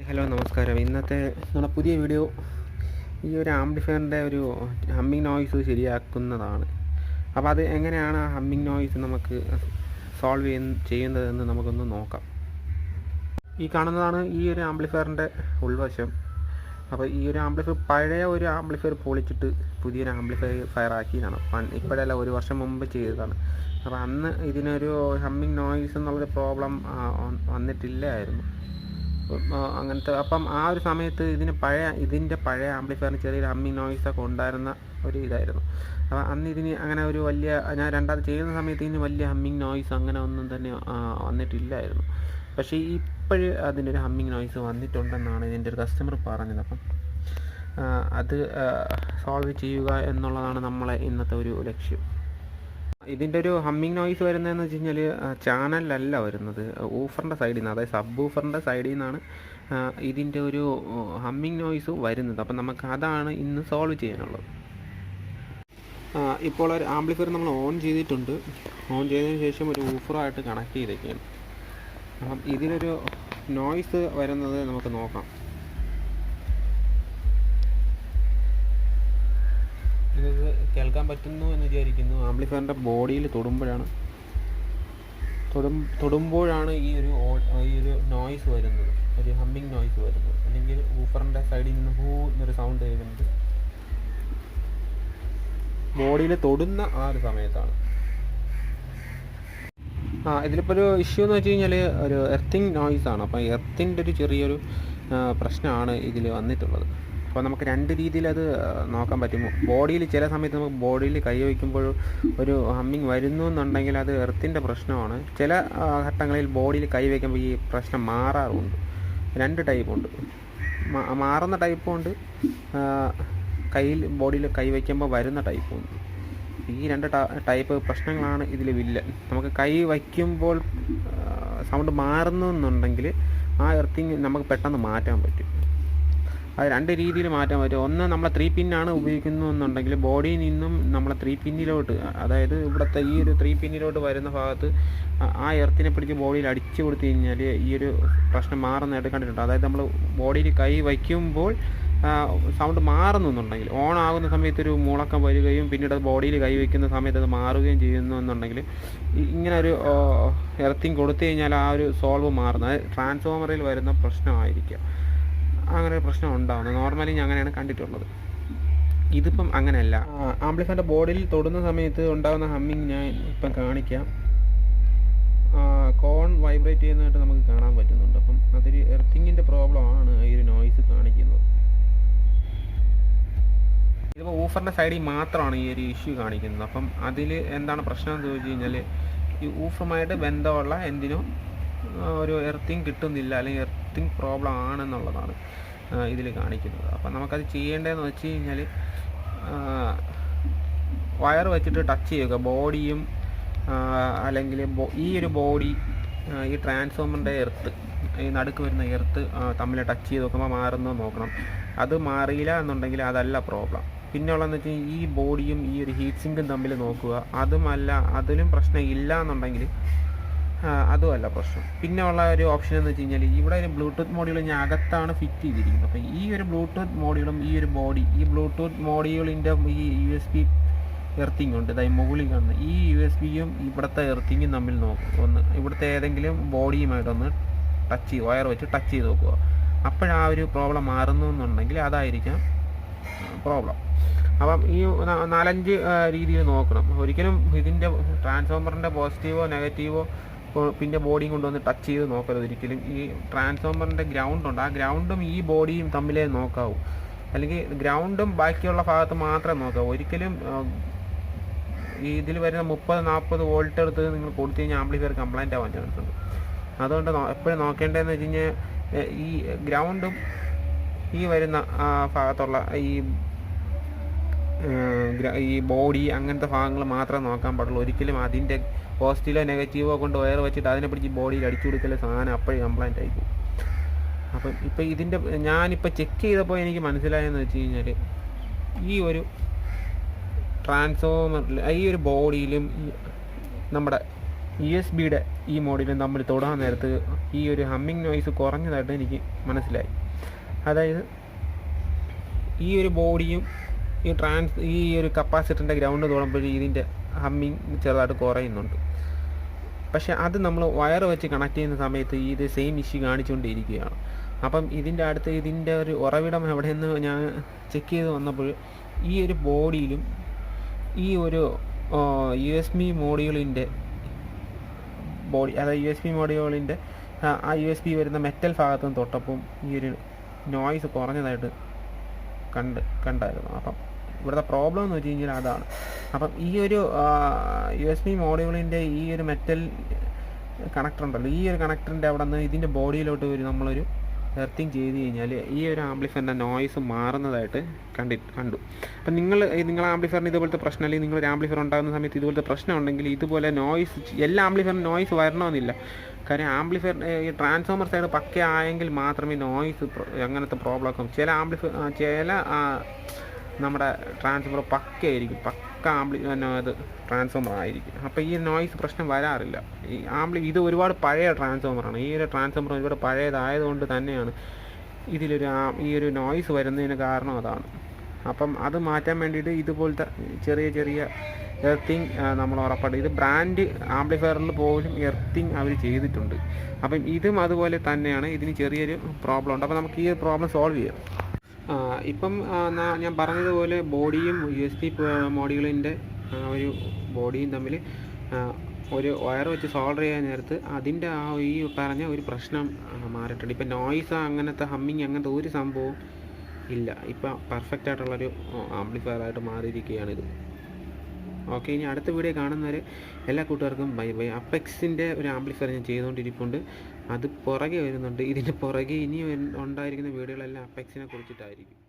Hello നമസ്കാരം. ഇന്നത്തെ നമ്മുടെ പുതിയ വീഡിയോ ഈ ഒരു ആംപ്ലിഫയറിൻ്റെ ഒരു ഹമ്മിങ് നോയ്സ് ശരിയാക്കുന്നതാണ്. അപ്പോൾ അത് എങ്ങനെയാണ് ആ ഹമ്മിങ് നോയ്സ് നമുക്ക് സോൾവ് ചെയ്യുന്നതെന്ന് നമുക്കൊന്ന് നോക്കാം. ഈ കാണുന്നതാണ് ഈ ഒരു ആംപ്ലിഫയറിൻ്റെ ഉൾവശം. അപ്പോൾ ഈ ഒരു ആംപ്ലിഫയർ പഴയ ഒരു ആംപ്ലിഫയർ പൊളിച്ചിട്ട് പുതിയൊരു ആംപ്ലിഫയർ ആക്കിയതാണ്. ഇപ്പോഴല്ല, ഒരു വർഷം മുമ്പ് ചെയ്തതാണ്. അപ്പോൾ അന്ന് ഇതിനൊരു ഹമ്മിങ് നോയ്സ് എന്നുള്ളൊരു പ്രോബ്ലം വന്നിട്ടില്ലായിരുന്നു. അങ്ങനത്തെ അപ്പം ആ ഒരു സമയത്ത് ഇതിൻ്റെ പഴയ ആംപ്ലിഫയറിന് ചെറിയൊരു ഹമ്മിങ് നോയ്സൊക്കെ ഉണ്ടായിരുന്ന ഒരു ഇതായിരുന്നു. അപ്പോൾ അന്ന് ഇതിന് അങ്ങനെ ഒരു വലിയ, ഞാൻ രണ്ടാമത് ചെയ്യുന്ന സമയത്ത് ഇതിന് വലിയ ഹമ്മിങ് നോയ്സ് അങ്ങനെ ഒന്നും തന്നെ വന്നിട്ടില്ലായിരുന്നു. പക്ഷേ ഇപ്പോഴും അതിനൊരു ഹമ്മിങ് നോയ്സ് വന്നിട്ടുണ്ടെന്നാണ് ഇതിൻ്റെ ഒരു കസ്റ്റമർ പറഞ്ഞത്. അപ്പം അത് സോൾവ് ചെയ്യുക എന്നുള്ളതാണ് നമ്മളെ ഇന്നത്തെ ഒരു ലക്ഷ്യം. ഇതിൻ്റെ ഒരു ഹമ്മിങ് നോയ്സ് വരുന്നതെന്ന് വെച്ച് കഴിഞ്ഞാൽ ചാനലിലല്ല വരുന്നത്, ഊഫറിൻ്റെ സൈഡിൽ നിന്ന്, അതായത് സബ് ഊഫറിൻ്റെ സൈഡിൽ നിന്നാണ് ഇതിൻ്റെ ഒരു ഹമ്മിങ് നോയ്സ് വരുന്നത്. അപ്പം നമുക്ക് അതാണ് ഇന്ന് സോൾവ് ചെയ്യാനുള്ളത്. ഇപ്പോൾ ഒരു ആംപ്ലിഫയർ നമ്മൾ ഓൺ ചെയ്തിട്ടുണ്ട്. ഓൺ ചെയ്തതിന് ശേഷം ഒരു ഊഫറായിട്ട് കണക്ട് ചെയ്തേക്കാണ്. അപ്പം ഇതിനൊരു നോയ്സ് വരുന്നത് നമുക്ക് നോക്കാം. നിങ്ങൾക്ക് കേൾക്കാൻ പറ്റുന്നു എന്ന് വിചാരിക്കുന്നു. ആംപ്ലിഫയറിൻ്റെ ബോഡിയിൽ തൊടുമ്പോഴാണ് ഈ ഒരു നോയ്സ് വരുന്നത്, ഒരു ഹമ്മിങ് നോയ്സ് വരുന്നത്. അല്ലെങ്കിൽ ഊഫറിൻ്റെ സൈഡിൽ നിന്ന് ഹൂ എന്നൊരു സൗണ്ട് കേൾക്കുന്നത് ബോഡിയിൽ തൊടുന്ന ആ ഒരു സമയത്താണ്. ഇതിലിപ്പോൾ ഒരു ഇഷ്യൂ എന്ന് വെച്ച് കഴിഞ്ഞാൽ ഒരു എർത്തിങ് നോയ്സാണ്. അപ്പോൾ എർത്തിൻ്റെ ഒരു ചെറിയൊരു പ്രശ്നമാണ് ഇതിൽ വന്നിട്ടുള്ളത്. അപ്പോൾ നമുക്ക് രണ്ട് രീതിയിൽ അത് നോക്കാൻ പറ്റും. ബോഡിയിൽ ചില സമയത്ത് നമുക്ക് ബോഡിയിൽ കൈ വയ്ക്കുമ്പോൾ ഒരു ഹമ്മിങ് വരുന്നു എന്നുണ്ടെങ്കിൽ അത് എർത്തിൻ്റെ പ്രശ്നമാണ്. ചില ഘട്ടങ്ങളിൽ ബോഡിയിൽ കൈ വയ്ക്കുമ്പോൾ ഈ പ്രശ്നം മാറാറുണ്ട്. രണ്ട് ടൈപ്പുണ്ട്, മാറുന്ന ടൈപ്പുണ്ട്, ബോഡിയിൽ കൈ വയ്ക്കുമ്പോൾ വരുന്ന ടൈപ്പുണ്ട്. ഈ രണ്ട് ടൈപ്പ് പ്രശ്നങ്ങളാണ് ഇതിൽ വില്ലൻ. നമുക്ക് കൈ വയ്ക്കുമ്പോൾ സൗണ്ട് മാറുന്നു എന്നുണ്ടെങ്കിൽ ആ എർത്തിങ് നമുക്ക് പെട്ടെന്ന് മാറ്റാൻ പറ്റും. അത് രണ്ട് രീതിയിൽ മാറ്റാൻ പറ്റും. ഒന്ന്, നമ്മൾ 3 പിന്നാണ് ഉപയോഗിക്കുന്നു എന്നുണ്ടെങ്കിൽ ബോഡിയിൽ നിന്നും നമ്മൾ 3 പിന്നിലോട്ട്, അതായത് ഇവിടുത്തെ ഈ ഒരു 3 പിന്നിലോട്ട് വരുന്ന ഭാഗത്ത് ആ എർത്തിനെ പിടിച്ച് ബോഡിയിൽ അടിച്ചു കൊടുത്തു കഴിഞ്ഞാൽ ഈ ഒരു പ്രശ്നം മാറുന്നതായിട്ട് കണ്ടിട്ടുണ്ട്. അതായത് നമ്മൾ ബോഡിയിൽ കൈ വയ്ക്കുമ്പോൾ സൗണ്ട് മാറുന്നുണ്ടെങ്കിൽ, ഓൺ ആകുന്ന സമയത്ത് ഒരു മുളക്കം വരികയും പിന്നീട് ബോഡിയിൽ കൈ വയ്ക്കുന്ന സമയത്ത് അത് മാറുകയും ചെയ്യുന്നു എന്നുണ്ടെങ്കിൽ ഇങ്ങനെ ഒരു എർത്തിങ് കൊടുത്തു കഴിഞ്ഞാൽ ആ ഒരു സോൾവ് മാറുന്നത്, അത് ട്രാൻസ്ഫോമറിൽ വരുന്ന പ്രശ്നമായിരിക്കാം. അങ്ങനെ ഒരു പ്രശ്നം ഉണ്ടാകുന്നത് നോർമലി അങ്ങനെയാണ് കണ്ടിട്ടുള്ളത്. ഇതിപ്പം അങ്ങനെയല്ല. ആംപ്ലിഫയറിൻ്റെ ബോഡിയിൽ തൊടുന്ന സമയത്ത് ഉണ്ടാകുന്ന ഹമ്മിങ് ഞാൻ ഇപ്പം കാണിക്കാം. കോൺ വൈബ്രേറ്റ് ചെയ്യുന്നതായിട്ട് നമുക്ക് കാണാൻ പറ്റുന്നുണ്ട്. അപ്പം അതൊരു എർത്തിങ്ങിൻ്റെ പ്രോബ്ലമാണ് ഈ ഒരു നോയ്സ് കാണിക്കുന്നത്. ഇതിപ്പോൾ ഊഫറിൻ്റെ സൈഡിൽ മാത്രമാണ് ഈ ഒരു ഇഷ്യൂ കാണിക്കുന്നത്. അപ്പം അതിൽ എന്താണ് പ്രശ്നം എന്ന് ചോദിച്ചു കഴിഞ്ഞാൽ, ഈ ഊഫറുമായിട്ട് ബന്ധമുള്ള എന്തിനോ ഒരു എർത്തിങ് കിട്ടുന്നില്ല, അല്ലെങ്കിൽ എർത്തിങ് പ്രോബ്ലം ആണെന്നുള്ളതാണ് ഇതിൽ കാണിക്കുന്നത്. അപ്പം നമുക്കത് ചെയ്യേണ്ടതെന്ന് വെച്ച് കഴിഞ്ഞാൽ, വയർ വെച്ചിട്ട് ടച്ച് ചെയ്യുക, ബോഡിയും അല്ലെങ്കിൽ ഈ ഒരു ബോഡി, ഈ ട്രാൻസ്ഫോമറിൻ്റെ എർത്ത്, ഈ നടുക്ക് വരുന്ന എർത്ത് തമ്മിൽ ടച്ച് ചെയ്ത് നോക്കുമ്പോൾ മാറുന്നു നോക്കണം. അത് മാറിയില്ല എന്നുണ്ടെങ്കിൽ അതല്ല പ്രോബ്ലം. പിന്നെ ഉള്ളതെന്ന് വെച്ച് കഴിഞ്ഞാൽ ഈ ബോഡിയും ഈ ഒരു ഹീറ്റ് സിങ്കും തമ്മിൽ നോക്കുക. അതിലും പ്രശ്നം ഇല്ല എന്നുണ്ടെങ്കിൽ അതുമല്ല പ്രശ്നം. പിന്നെ ഉള്ള ഒരു ഓപ്ഷൻ എന്ന് വെച്ച് കഴിഞ്ഞാൽ, ഇവിടെ ഒരു ബ്ലൂടൂത്ത് മോഡ്യൂൾ ഞാൻ അകത്താണ് ഫിറ്റ് ചെയ്തിരിക്കുന്നത്. അപ്പോൾ ഈ ഒരു ബ്ലൂടൂത്ത് മോഡ്യൂളും ഈ ഒരു ബോഡി, ഈ ബ്ലൂടൂത്ത് മോഡ്യൂളിൻ്റെ ഈ USB എർത്തിങ് ഉണ്ട്, ഇതായി മുകളിൽ കാണുന്നത് ഈ USB-യും ഇവിടുത്തെ എർത്തിങ്ങും തമ്മിൽ ഒന്ന് ഇവിടുത്തെ ഏതെങ്കിലും ബോഡിയുമായിട്ടൊന്ന് വയർ വെച്ച് ടച്ച് ചെയ്ത് നോക്കുക. അപ്പോഴാ ഒരു പ്രോബ്ലം മാറുന്നു എന്നുണ്ടെങ്കിൽ അതായിരിക്കാം പ്രോബ്ലം. അപ്പം ഈ 4-5 രീതിയിൽ നോക്കണം. ഒരിക്കലും ഇതിൻ്റെ ട്രാൻസ്ഫോമറിൻ്റെ പോസിറ്റീവോ നെഗറ്റീവോ പിന്നെ ബോഡിയും കൊണ്ടുവന്ന് ടച്ച് ചെയ്ത് നോക്കരുത് ഒരിക്കലും. ഈ ട്രാൻസ്ഫോമറിൻ്റെ ഗ്രൗണ്ട് ഉണ്ട്, ആ ഗ്രൗണ്ടും ഈ ബോഡിയും തമ്മിലേ നോക്കാവൂ. അല്ലെങ്കിൽ ഗ്രൗണ്ടും ബാക്കിയുള്ള ഭാഗത്ത് മാത്രമേ നോക്കാവൂ. ഒരിക്കലും ഇതിൽ വരുന്ന 30-40 വോൾട്ട് എടുത്ത് നിങ്ങൾ കൊടുത്തു കഴിഞ്ഞാൽ ആംപ്ലിഫയർ കംപ്ലൈൻ്റ് ആവാൻ ചാൻസ് ഉണ്ട്. അതുകൊണ്ട് എപ്പോഴും നോക്കേണ്ടതെന്ന് വെച്ച് കഴിഞ്ഞാൽ, ഈ ഗ്രൗണ്ടും ഈ വരുന്ന ഭാഗത്തുള്ള ഈ ബോഡി അങ്ങനത്തെ ഭാഗങ്ങൾ മാത്രമേ നോക്കാൻ പാടുള്ളൂ. ഒരിക്കലും അതിൻ്റെ പോസിറ്റീവോ നെഗറ്റീവോ കൊണ്ട് വയർ വെച്ചിട്ട് അതിനെ പിടിച്ച് ബോഡിയിൽ അടിച്ചു കൊടുക്കൽ സാധനം അപ്പോഴും കംപ്ലൈൻ്റ് ആയിപ്പോകും. അപ്പം ഇപ്പം ഞാനിപ്പോൾ ചെക്ക് ചെയ്തപ്പോൾ എനിക്ക് മനസ്സിലായെന്ന് വെച്ച് കഴിഞ്ഞാൽ, ഈ ഒരു ട്രാൻസ്ഫോമറിൽ ഈ ഒരു ബോഡിയിലും നമ്മുടെ USB-യുടെ ഈ മോഡലും തമ്മിൽ തൊടാൻ നേരത്ത് ഈ ഒരു ഹമ്മിങ് നോയ്സ് കുറഞ്ഞതായിട്ട് എനിക്ക് മനസ്സിലായി. അതായത് ഈ ഒരു ബോഡിയും ഈ ഒരു കപ്പാസിറ്ററിൻ്റെ ഗ്രൗണ്ട് തൊടുമ്പോഴും ഇതിൻ്റെ ഹമ്മിങ് ചെറുതായിട്ട് കുറയുന്നുണ്ട്. പക്ഷേ അത് നമ്മൾ വയർ വെച്ച് കണക്ട് ചെയ്യുന്ന സമയത്ത് ഇത് സെയിം ഇഷ്യൂ കാണിച്ചുകൊണ്ടിരിക്കുകയാണ്. അപ്പം ഇതിൻ്റെ ഒരു ഉറവിടം എവിടെയെന്ന് ഞാൻ ചെക്ക് ചെയ്ത് വന്നപ്പോൾ ഈ ഒരു ബോഡിയിലും ഈ ഒരു USB മോഡ്യൂളിൻ്റെ അതായത് USB മോഡ്യൂളിൻ്റെ ആ USB വരുന്ന മെറ്റൽ ഭാഗത്തും തൊട്ടപ്പം ഈ ഒരു നോയ്സ് കുറഞ്ഞതായിട്ട് കണ്ടായിരുന്നു. അപ്പം ഇവിടുത്തെ പ്രോബ്ലം എന്ന് വെച്ച് കഴിഞ്ഞാൽ അതാണ്. അപ്പം ഈ ഒരു USB മോഡ്യൂളിൻ്റെ ഈ ഒരു മെറ്റൽ കണക്ടർ ഉണ്ടല്ലോ, ഈ ഒരു കണക്ടറിൻ്റെ അവിടെ നിന്ന് ഇതിൻ്റെ ബോഡിയിലോട്ട് നമ്മളൊരു എർത്തിങ് ചെയ്ത് കഴിഞ്ഞാൽ ഈ ഒരു ആംപ്ലിഫയറിൻ്റെ നോയ്സ് മാറുന്നതായിട്ട് കണ്ടു. അപ്പം നിങ്ങളെ ആംപ്ലിഫയറിന് ഇതുപോലത്തെ പ്രശ്നം, അല്ലെങ്കിൽ നിങ്ങളൊരു ആംപ്ലിഫയർ ഉണ്ടാകുന്ന സമയത്ത് ഇതുപോലത്തെ പ്രശ്നം ഉണ്ടെങ്കിൽ ഇതുപോലെ നോയ്സ്, എല്ലാ ആംപ്ലിഫയറിനും നോയ്സ് വരണമെന്നില്ല. കാര്യം ആംപ്ലിഫയർ ഈ ട്രാൻസ്ഫോമർ സൈഡ് പക്ക ആയെങ്കിൽ മാത്രമേ നോയ്സ് അങ്ങനത്തെ പ്രോബ്ലം ഒക്കെ. ചില നമ്മുടെ ട്രാൻസ്ഫോമർ പക്കയായിരിക്കും, അത് ട്രാൻസ്ഫോമർ ആയിരിക്കും. അപ്പോൾ ഈ നോയ്സ് പ്രശ്നം വരാറില്ല. ഇത് ഒരുപാട് പഴയ ട്രാൻസ്ഫോമറാണ്. ഈ ഒരു ട്രാൻസ്ഫോമർ ഒരുപാട് പഴയതായതുകൊണ്ട് തന്നെയാണ് ഈ ഒരു നോയ്സ് വരുന്നതിന് കാരണം അതാണ്. അപ്പം അത് മാറ്റാൻ വേണ്ടിയിട്ട് ഇതുപോലത്തെ ചെറിയ എർത്തിങ് നമ്മൾ ഉറപ്പായിട്ട്, ഇത് ബ്രാൻഡ് ആംപ്ലിഫയറിൽ പോലും എർത്തിങ് അവർ ചെയ്തിട്ടുണ്ട്. അപ്പം ഇതും അതുപോലെ തന്നെയാണ്. ഇതിന് ചെറിയൊരു പ്രോബ്ലം ഉണ്ട്. അപ്പോൾ നമുക്ക് ഈ പ്രോബ്ലം സോൾവ് ചെയ്യാം. ഇപ്പം ഞാൻ പറഞ്ഞതുപോലെ ബോഡിയും USB മോഡ്യൂളിൻ്റെ ഒരു ബോഡിയും തമ്മിൽ ഒരു വയർ വെച്ച് സോൾഡർ ചെയ്യാൻ നേരത്ത് അതിൻ്റെ ഈ പറഞ്ഞ ഒരു പ്രശ്നം മാറിയിട്ടുണ്ട്. ഇപ്പം നോയ്സ് അങ്ങനത്തെ ഹമ്മിങ് അങ്ങനത്തെ ഒരു സംഭവവും ഇല്ല. ഇപ്പം പെർഫെക്റ്റ് ആയിട്ടുള്ളൊരു ആംപ്ലിഫയറായിട്ട് മാറിയിരിക്കുകയാണിത്. ഓക്കെ, ഇനി അടുത്ത വീഡിയോ കാണുന്നവരെ എല്ലാ കൂട്ടുകാർക്കും ബൈ. അപ്പെക്സിൻ്റെ ഒരു ആംപ്ലിഫയർ ഞാൻ ചെയ്തുകൊണ്ടിരിപ്പുണ്ട്. അത് പുറകെ വരുന്നുണ്ട്. ഇതിൻ്റെ പുറകെ ഇനി ഉണ്ടായിരിക്കുന്ന വീഡിയോകളെല്ലാം അപ്പെക്സിനെ കുറിച്ചിട്ടായിരിക്കും.